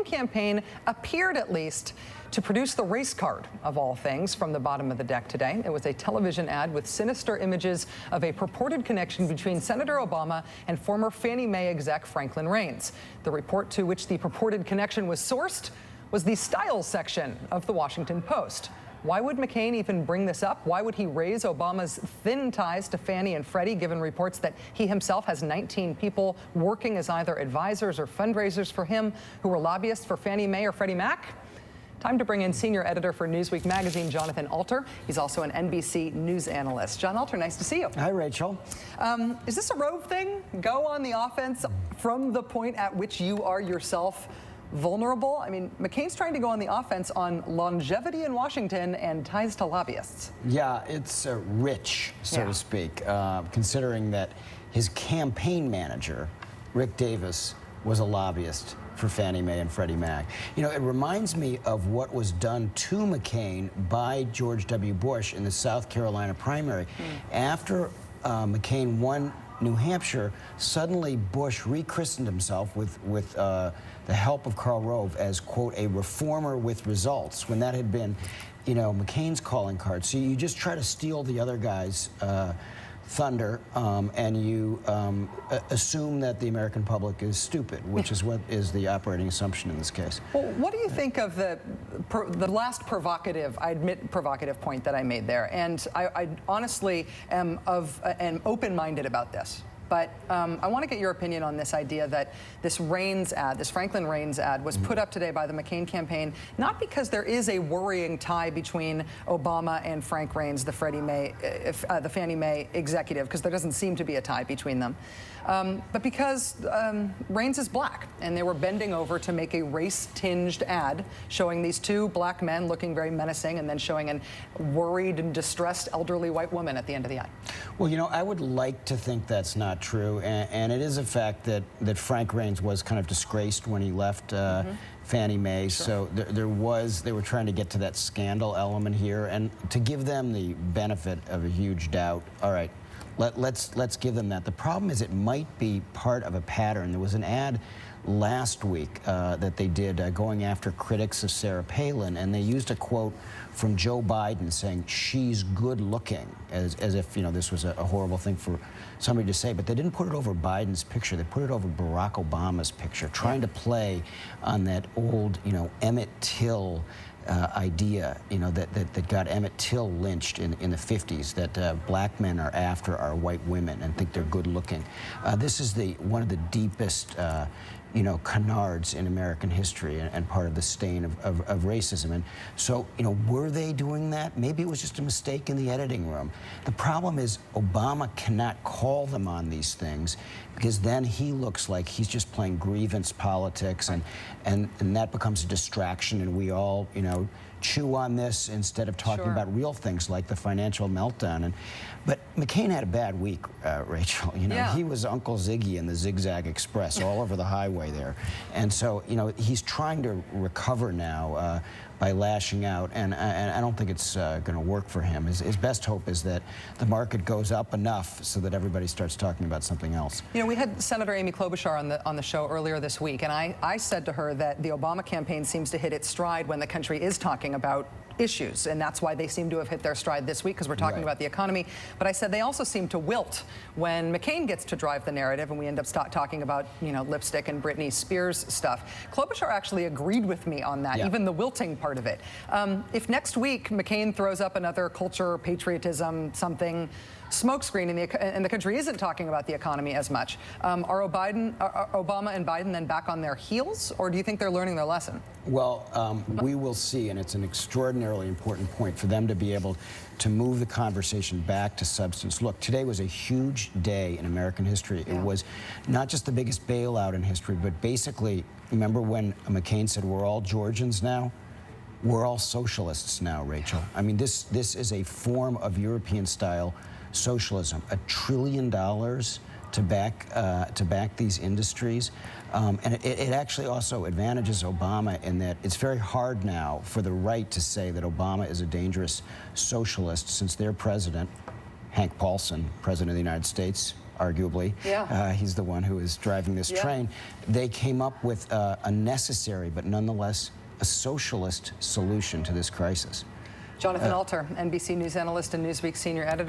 campaign appeared, at least, to produce the race card, of all things, from the bottom of the deck today. It was a television ad with sinister images of a purported connection between Senator Obama and former Fannie Mae exec Franklin Raines. The report to which the purported connection was sourced was the style section of the Washington Post. Why would McCain even bring this up? Why would he raise Obama's thin ties to Fannie and Freddie, given reports that he himself has 19 people working as either advisors or fundraisers for him who were lobbyists for Fannie Mae or Freddie Mac? Time to bring in senior editor for Newsweek magazine, Jonathan Alter. He's also an NBC News analyst. John Alter, nice to see you. Hi, Rachel. Is this a Rove thing? Go on the offense from the point at which you are yourself vulnerable? I mean, McCain's trying to go on the offense on longevity in Washington and ties to lobbyists. Yeah, it's rich, so to speak, considering that his campaign manager, Rick Davis, was a lobbyist for Fannie Mae and Freddie Mac. You know, it reminds me of what was done to McCain by George W. Bush in the South Carolina primary. After McCain won New Hampshire, suddenly Bush rechristened himself with the help of Karl Rove as, quote, a reformer with results, when that had been, you know, McCain's calling card. So you just try to steal the other guy's thunder, and you assume that the American public is stupid, which is what is the operating assumption in this case. Well, what do you think of the last provocative, I admit provocative point that I made there? And I honestly am open-minded about this. But I want to get your opinion on this idea that this Raines ad, this Franklin Raines ad, was put up today by the McCain campaign, not because there is a worrying tie between Obama and Frank Raines, the Fannie Mae executive, because there doesn't seem to be a tie between them, but because Raines is black, and they were bending over to make a race-tinged ad showing these two black men looking very menacing, and then showing a worried and distressed elderly white woman at the end of the ad. Well, you know, I would like to think that's not true, and it is a fact that Frank Raines was kind of disgraced when he left Fannie Mae. Sure. So they were trying to get to that scandal element here, and to give them the benefit of a huge doubt. All right, let's give them that. The problem is it might be part of a pattern. There was an ad last week that they did going after critics of Sarah Palin, and they used a quote from Joe Biden saying she's good looking, as if, you know, this was a horrible thing for somebody to say, but they didn't put it over Biden's picture. They put it over Barack Obama's picture, trying to play on that old, you know, Emmett Till idea, you know, that got Emmett Till lynched in the 50s, that black men are after our white women and think they're good looking. This is one of the deepest you know, canards in American history, and part of the stain of racism. And so, you know, were they doing that? Maybe it was just a mistake in the editing room. The problem is Obama cannot call them on these things, because then he looks like he's just playing grievance politics, and that becomes a distraction, and we all, you know, chew on this instead of talking about real things like the financial meltdown. But McCain had a bad week, Rachel. You know, he was Uncle Ziggy in the Zigzag Express all over the highway there. And so, you know, he's trying to recover now by lashing out, and I don't think it's going to work for him. His best hope is that the market goes up enough so that everybody starts talking about something else. You know, we had Senator Amy Klobuchar on the show earlier this week, and I said to her that the Obama campaign seems to hit its stride when the country is talking about issues, and that's why they seem to have hit their stride this week, because we're talking about the economy. But I said they also seem to wilt when McCain gets to drive the narrative, and we end up talking about, you know, lipstick and Britney Spears stuff. Klobuchar actually agreed with me on that, even the wilting part of it. If next week McCain throws up another culture, patriotism, something smokescreen, and the country isn't talking about the economy as much, are Obama and Biden then back on their heels, or do you think they're learning their lesson? Well, we will see, and it's an extraordinarily important point for them to be able to move the conversation back to substance. Look, today was a huge day in American history. It was not just the biggest bailout in history, but basically, remember when McCain said, we're all Georgians now? We're all socialists now, Rachel. I mean, this is a form of European-style socialism. $1 trillion to back these industries. And it actually also advantages Obama in that it's very hard now for the right to say that Obama is a dangerous socialist, since their president, Hank Paulson, president of the United States, arguably. Yeah. He's the one who is driving this train. They came up with a necessary, but nonetheless a socialist solution to this crisis. Jonathan Alter, NBC News analyst and Newsweek senior editor.